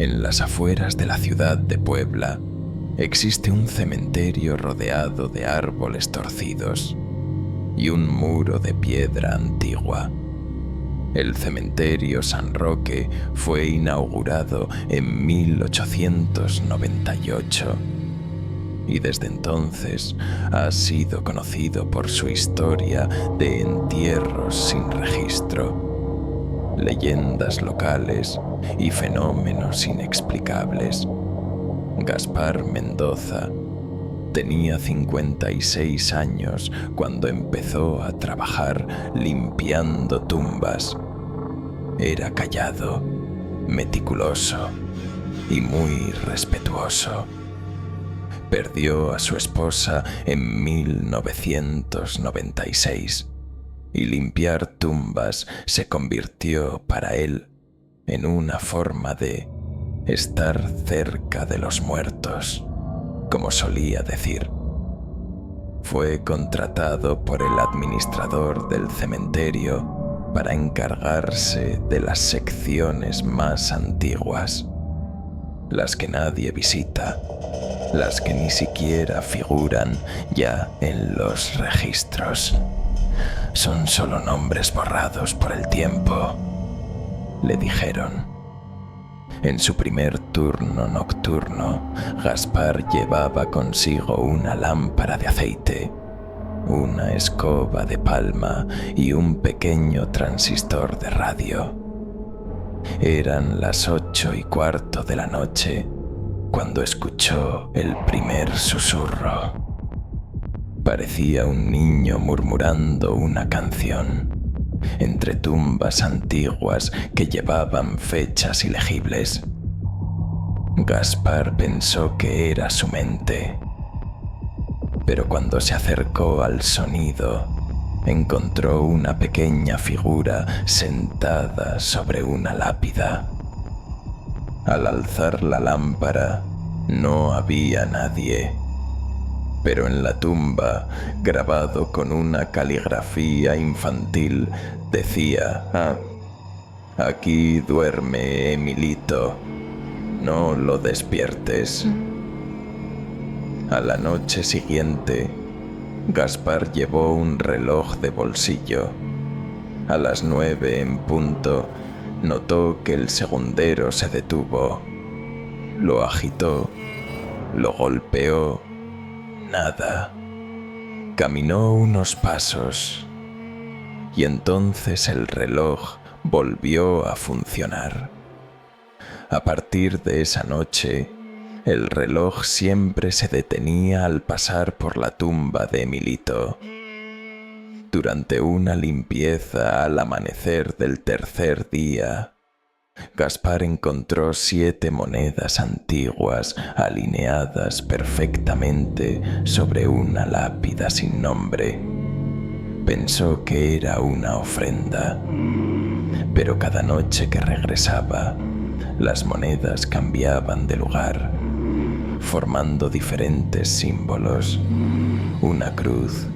En las afueras de la ciudad de Puebla existe un cementerio rodeado de árboles torcidos y un muro de piedra antigua. El cementerio San Roque fue inaugurado en 1898 y desde entonces ha sido conocido por su historia de entierros sin registro, leyendas locales y fenómenos inexplicables. Gaspar Mendoza tenía 56 años cuando empezó a trabajar limpiando tumbas. Era callado, meticuloso y muy respetuoso. Perdió a su esposa en 1996 y limpiar tumbas se convirtió para él en una forma de estar cerca de los muertos, como solía decir. Fue contratado por el administrador del cementerio para encargarse de las secciones más antiguas, las que nadie visita, las que ni siquiera figuran ya en los registros. Son solo nombres borrados por el tiempo, le dijeron. En su primer turno nocturno, Gaspar llevaba consigo una lámpara de aceite, una escoba de palma y un pequeño transistor de radio. Eran las 8:15 de la noche cuando escuchó el primer susurro. Parecía un niño murmurando una canción entre tumbas antiguas que llevaban fechas ilegibles. Gaspar pensó que era su mente, pero cuando se acercó al sonido, encontró una pequeña figura sentada sobre una lápida. Al alzar la lámpara, no había nadie, pero en la tumba, grabado con una caligrafía infantil, decía: aquí duerme Emilito, no lo despiertes. A la noche siguiente, Gaspar llevó un reloj de bolsillo. A las 9 en punto, notó que el segundero se detuvo. Lo agitó, lo golpeó. Nada. Caminó unos pasos y entonces el reloj volvió a funcionar. A partir de esa noche, el reloj siempre se detenía al pasar por la tumba de Emilito. Durante una limpieza al amanecer del tercer día, Gaspar encontró 7 monedas antiguas alineadas perfectamente sobre una lápida sin nombre. Pensó que era una ofrenda, pero cada noche que regresaba, las monedas cambiaban de lugar, formando diferentes símbolos: una cruz,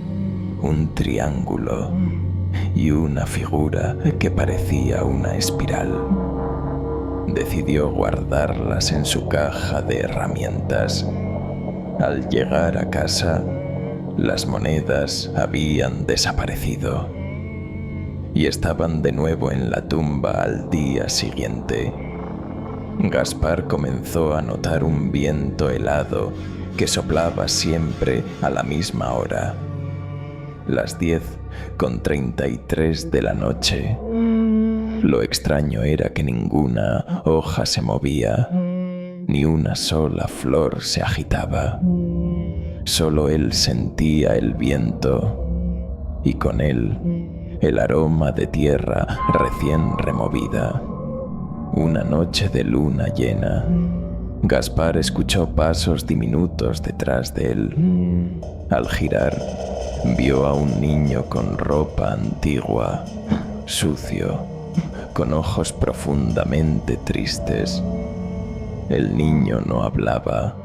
un triángulo y una figura que parecía una espiral. Decidió guardarlas en su caja de herramientas. Al llegar a casa, las monedas habían desaparecido y estaban de nuevo en la tumba al día siguiente. Gaspar comenzó a notar un viento helado que soplaba siempre a la misma hora, las 10:33 de la noche. Lo extraño era que ninguna hoja se movía, ni una sola flor se agitaba. Solo él sentía el viento y con él el aroma de tierra recién removida. Una noche de luna llena, Gaspar escuchó pasos diminutos detrás de él. Al girar, vio a un niño con ropa antigua, sucio, con ojos profundamente tristes. El niño no hablaba,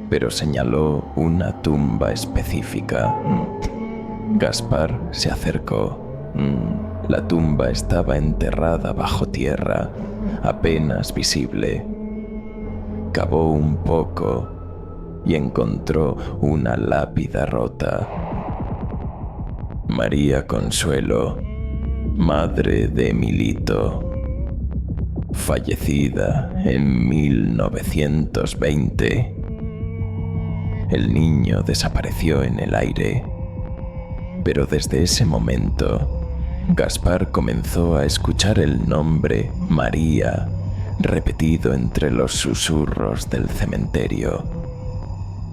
pero señaló una tumba específica. Gaspar se acercó. La tumba estaba enterrada bajo tierra, apenas visible. cavó un poco y encontró una lápida rota. María Consuelo, madre de Emilito, fallecida en 1920. El niño desapareció en el aire, pero desde ese momento, Gaspar comenzó a escuchar el nombre María repetido entre los susurros del cementerio.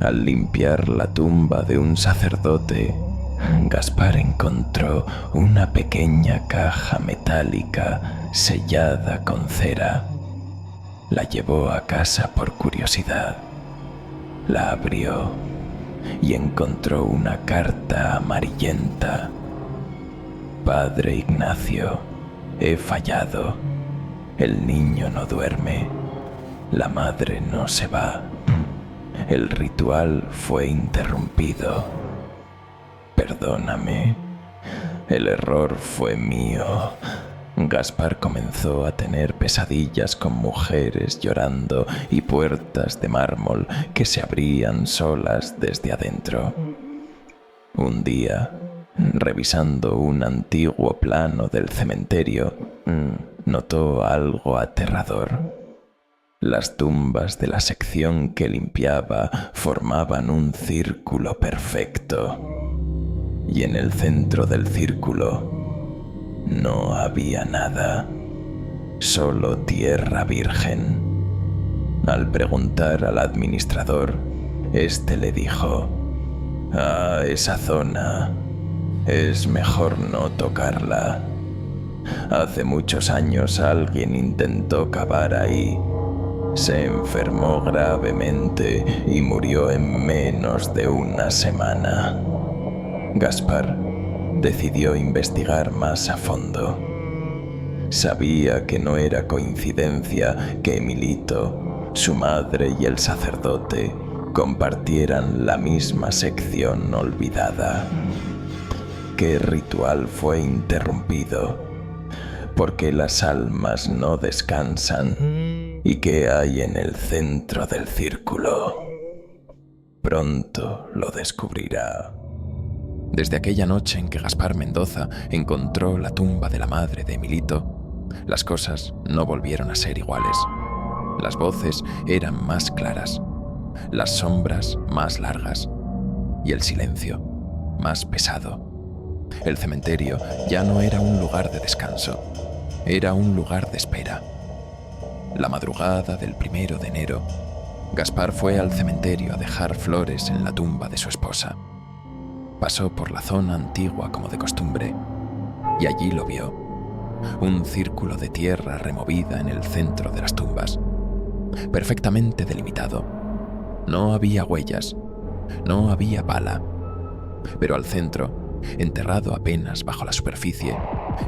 Al limpiar la tumba de un sacerdote, Gaspar encontró una pequeña caja metálica sellada con cera. La llevó a casa por curiosidad. La abrió y encontró una carta amarillenta. Padre Ignacio, he fallado. El niño no duerme. La madre no se va. El ritual fue interrumpido. Perdóname. El error fue mío. Gaspar comenzó a tener pesadillas con mujeres llorando y puertas de mármol que se abrían solas desde adentro. Un día, revisando un antiguo plano del cementerio, notó algo aterrador. Las tumbas de la sección que limpiaba formaban un círculo perfecto. Y en el centro del círculo no había nada, solo tierra virgen. Al preguntar al administrador, este le dijo: esa zona es mejor no tocarla. Hace muchos años alguien intentó cavar ahí. Se enfermó gravemente y murió en menos de una semana. Gaspar decidió investigar más a fondo. Sabía que no era coincidencia que Emilito, su madre y el sacerdote compartieran la misma sección olvidada. ¿Qué ritual fue interrumpido? ¿Por qué las almas no descansan? ¿Y qué hay en el centro del círculo? Pronto lo descubrirá. Desde aquella noche en que Gaspar Mendoza encontró la tumba de la madre de Emilito, las cosas no volvieron a ser iguales. Las voces eran más claras, las sombras más largas y el silencio más pesado. El cementerio ya no era un lugar de descanso, era un lugar de espera. La madrugada del 1 de enero, Gaspar fue al cementerio a dejar flores en la tumba de su esposa. Pasó por la zona antigua como de costumbre y allí lo vio. Un círculo de tierra removida en el centro de las tumbas, perfectamente delimitado. No había huellas, no había bala, pero al centro, enterrado apenas bajo la superficie,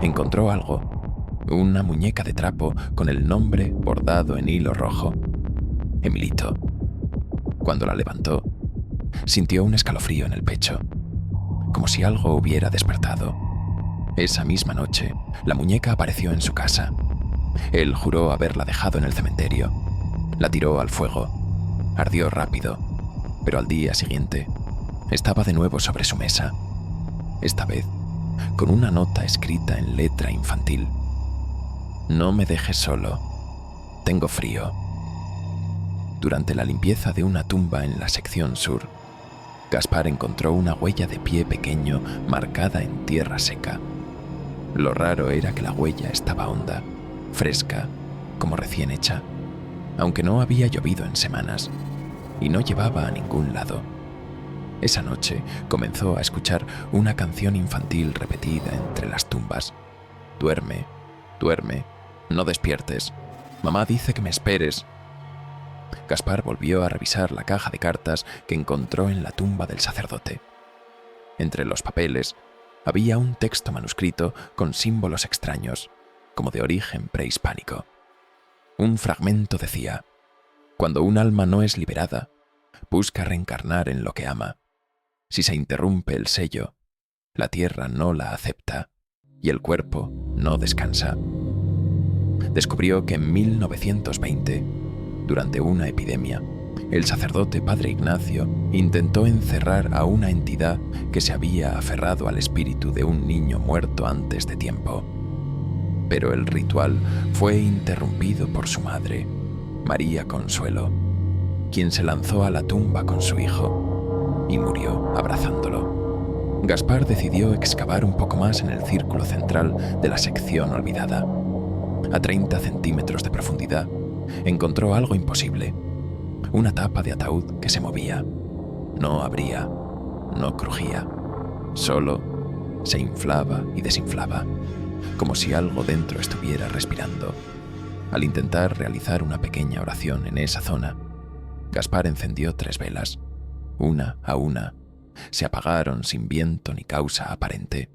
encontró algo, una muñeca de trapo con el nombre bordado en hilo rojo: Emilito. Cuando la levantó, sintió un escalofrío en el pecho, como si algo hubiera despertado. Esa misma noche, la muñeca apareció en su casa. Él juró haberla dejado en el cementerio. La tiró al fuego. Ardió rápido, pero al día siguiente estaba de nuevo sobre su mesa. Esta vez, con una nota escrita en letra infantil: no me dejes solo, tengo frío. Durante la limpieza de una tumba en la sección sur, Gaspar encontró una huella de pie pequeño marcada en tierra seca. Lo raro era que la huella estaba honda, fresca, como recién hecha, aunque no había llovido en semanas, y no llevaba a ningún lado. Esa noche comenzó a escuchar una canción infantil repetida entre las tumbas: duerme, duerme, no despiertes, mamá dice que me esperes. Gaspar volvió a revisar la caja de cartas que encontró en la tumba del sacerdote. Entre los papeles había un texto manuscrito con símbolos extraños, como de origen prehispánico. Un fragmento decía: cuando un alma no es liberada, busca reencarnar en lo que ama. Si se interrumpe el sello, la tierra no la acepta y el cuerpo no descansa. Descubrió que en 1920, Durante una epidemia, el sacerdote Padre Ignacio intentó encerrar a una entidad que se había aferrado al espíritu de un niño muerto antes de tiempo. Pero el ritual fue interrumpido por su madre, María Consuelo, quien se lanzó a la tumba con su hijo y murió abrazándolo. Gaspar decidió excavar un poco más en el círculo central de la sección olvidada. A 30 centímetros de profundidad, encontró algo imposible: una tapa de ataúd que se movía. No abría, no crujía, solo se inflaba y desinflaba, como si algo dentro estuviera respirando. Al intentar realizar una pequeña oración en esa zona, Gaspar encendió 3 velas. Una a una, se apagaron sin viento ni causa aparente.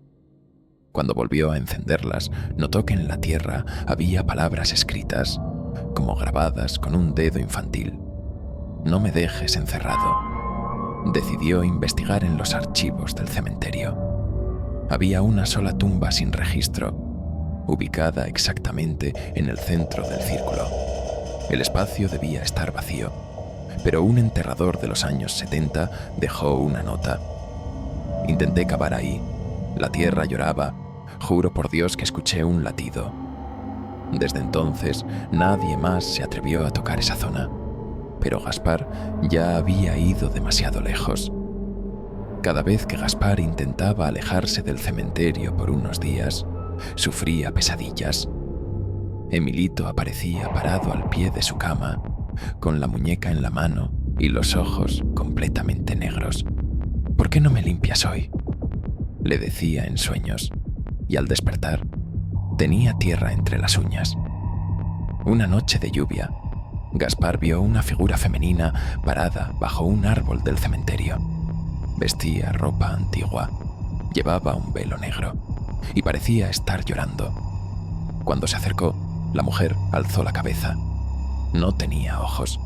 Cuando volvió a encenderlas, notó que en la tierra había palabras escritas, como grabadas con un dedo infantil. «No me dejes encerrado». Decidió investigar en los archivos del cementerio. Había una sola tumba sin registro, ubicada exactamente en el centro del círculo. El espacio debía estar vacío, pero un enterrador de los años 70 dejó una nota. Intenté cavar ahí. La tierra lloraba. Juro por Dios que escuché un latido. Desde entonces, nadie más se atrevió a tocar esa zona. Pero Gaspar ya había ido demasiado lejos. Cada vez que Gaspar intentaba alejarse del cementerio por unos días, sufría pesadillas. Emilito aparecía parado al pie de su cama, con la muñeca en la mano y los ojos completamente negros. «¿Por qué no me limpias hoy?», le decía en sueños, y al despertar, tenía tierra entre las uñas. Una noche de lluvia, Gaspar vio una figura femenina parada bajo un árbol del cementerio. Vestía ropa antigua, llevaba un velo negro y parecía estar llorando. Cuando se acercó, la mujer alzó la cabeza. No tenía ojos,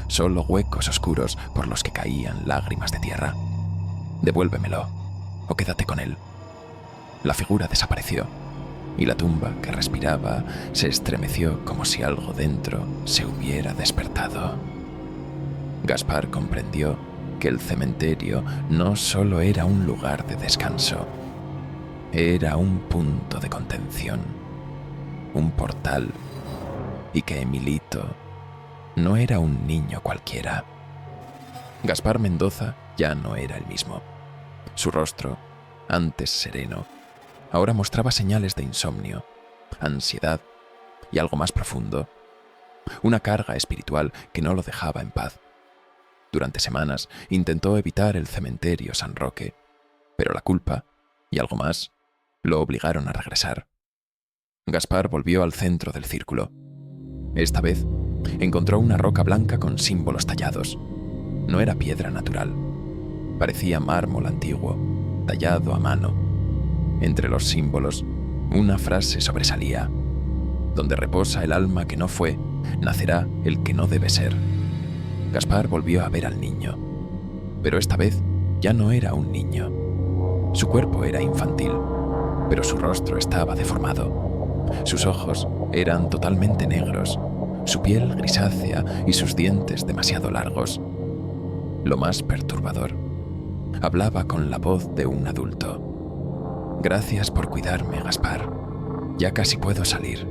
solo huecos oscuros por los que caían lágrimas de tierra. «Devuélvemelo, o quédate con él». La figura desapareció, y la tumba que respiraba se estremeció como si algo dentro se hubiera despertado. Gaspar comprendió que el cementerio no solo era un lugar de descanso, era un punto de contención, un portal, y que Emilito no era un niño cualquiera. Gaspar Mendoza ya no era el mismo. Su rostro, antes sereno, ahora mostraba señales de insomnio, ansiedad y algo más profundo, una carga espiritual que no lo dejaba en paz. Durante semanas intentó evitar el cementerio San Roque, pero la culpa y algo más lo obligaron a regresar. Gaspar volvió al centro del círculo. Esta vez encontró una roca blanca con símbolos tallados. No era piedra natural, parecía mármol antiguo, tallado a mano. Entre los símbolos, una frase sobresalía: «Donde reposa el alma que no fue, nacerá el que no debe ser». Gaspar volvió a ver al niño, pero esta vez ya no era un niño. Su cuerpo era infantil, pero su rostro estaba deformado. Sus ojos eran totalmente negros, su piel grisácea y sus dientes demasiado largos. Lo más perturbador, hablaba con la voz de un adulto. «Gracias por cuidarme, Gaspar. Ya casi puedo salir».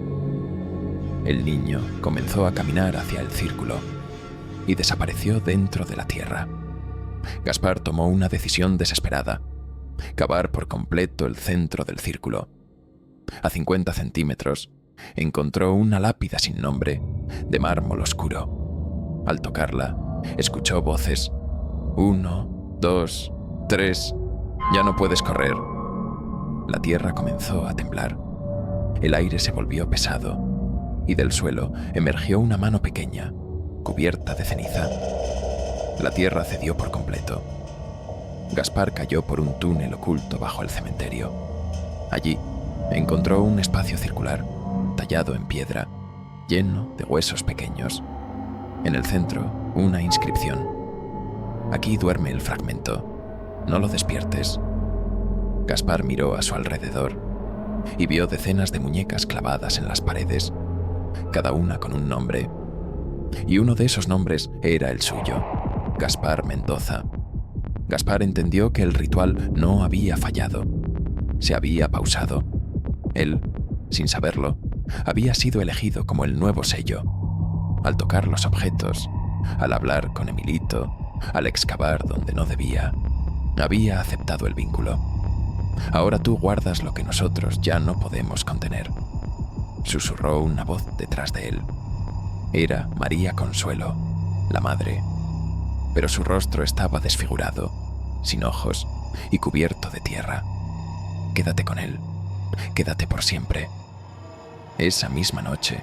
El niño comenzó a caminar hacia el círculo y desapareció dentro de la tierra. Gaspar tomó una decisión desesperada: cavar por completo el centro del círculo. A 50 centímetros, encontró una lápida sin nombre, de mármol oscuro. Al tocarla, escuchó voces: «1, 2, 3, ya no puedes correr». La tierra comenzó a temblar. El aire se volvió pesado, y del suelo emergió una mano pequeña, cubierta de ceniza. La tierra cedió por completo. Gaspar cayó por un túnel oculto bajo el cementerio. Allí encontró un espacio circular, tallado en piedra, lleno de huesos pequeños. En el centro, una inscripción: «Aquí duerme el fragmento. No lo despiertes». Gaspar miró a su alrededor y vio decenas de muñecas clavadas en las paredes, cada una con un nombre: y uno de esos nombres era el suyo, Gaspar Mendoza. Gaspar entendió que el ritual no había fallado. Se había pausado. Él, sin saberlo, había sido elegido como el nuevo sello. Al tocar los objetos, al hablar con Emilito, al excavar donde no debía, había aceptado el vínculo. Ahora tú guardas lo que nosotros ya no podemos contener. Susurró una voz detrás de él. Era María Consuelo, la madre. Pero su rostro estaba desfigurado, sin ojos y cubierto de tierra. Quédate con él, quédate por siempre. Esa misma noche,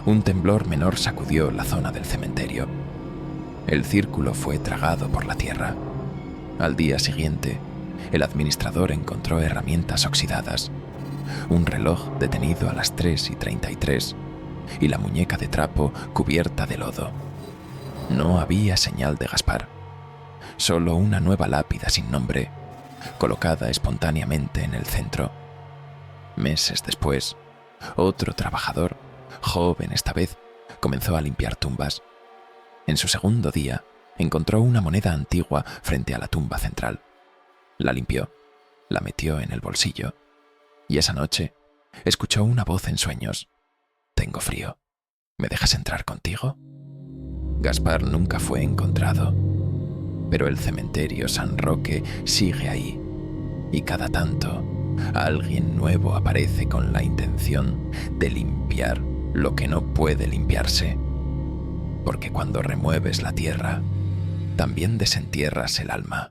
un temblor menor sacudió la zona del cementerio. El círculo fue tragado por la tierra. Al día siguiente, el administrador encontró herramientas oxidadas, un reloj detenido a las 3:33 y la muñeca de trapo cubierta de lodo. No había señal de Gaspar, solo una nueva lápida sin nombre, colocada espontáneamente en el centro. Meses después, otro trabajador, joven esta vez, comenzó a limpiar tumbas. En su segundo día, encontró una moneda antigua frente a la tumba central. La limpió, la metió en el bolsillo, y esa noche escuchó una voz en sueños. «Tengo frío. ¿Me dejas entrar contigo?» Gaspar nunca fue encontrado, pero el cementerio San Roque sigue ahí, y cada tanto alguien nuevo aparece con la intención de limpiar lo que no puede limpiarse, porque cuando remueves la tierra, también desentierras el alma.